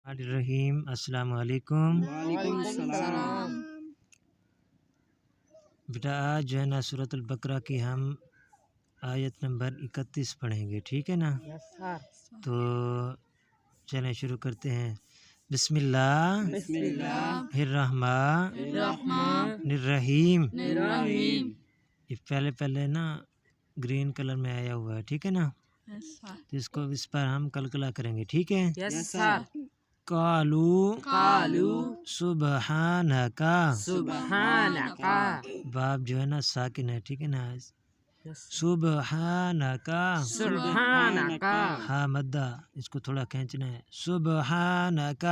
الرحیم السلام علیکم۔ وعلیکم السلام۔ بیٹا آج جو ہے نا سورۃ البقرہ کی ہم آیت نمبر 31 پڑھیں گے، ٹھیک ہے نا؟ تو چلیں شروع کرتے ہیں۔ بسم اللہ الرحمن الرحیم۔ یہ پہلے نا گرین کلر میں آیا ہوا ہے، ٹھیک ہے نا؟ تو اس پر ہم کلکلا کریں گے، ٹھیک ہے؟ قالو سبحانک، باب جو ہے نا ساکن ہے، ٹھیک ہے نا؟ سبحانک، ہاں مدہ، اس کو تھوڑا کھینچنا ہے۔ سبحانک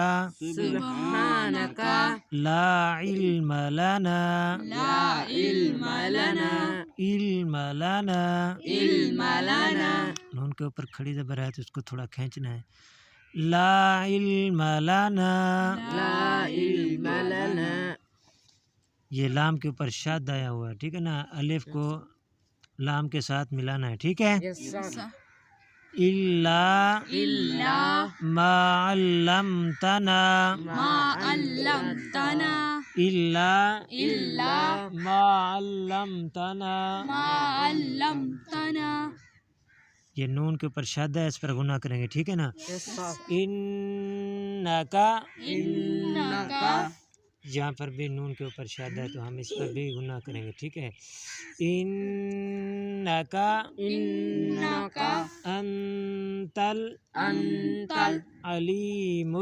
لا علم لنا نون کے اوپر کھڑی زبر ہے تو اس کو تھوڑا کھینچنا ہے۔ لا علم لنا، یہ لام کے اوپر شاد آیا ہوا ہے، ٹھیک ہے نا؟ الف کو لام کے ساتھ ملانا ہے، ٹھیک ہے؟ الا ما علمتنا، الا ما علمتنا، یہ نون کے اوپر شاد ہے، اس پر غنہ کریں گے، ٹھیک ہے نا؟ انکا، یہاں پر بھی نون کے اوپر شاد ہے تو ہم اس پر بھی غنہ کریں گے، ٹھیک ہے؟ انکا انتل علیم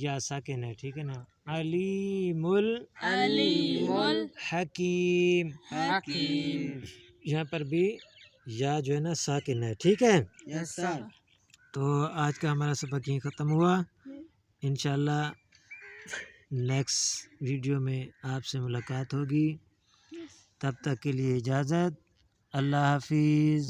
یا ساکن ہے، ٹھیک ہے نا؟ علیم الحکیم، یہاں پر بھی یا جو ہے نا ساکن ہے، ٹھیک ہے؟ تو آج کا ہمارا سبق یہیں ختم ہوا۔ انشاءاللہ نیکسٹ ویڈیو میں آپ سے ملاقات ہوگی، تب تک کے لیے اجازت، اللہ حافظ۔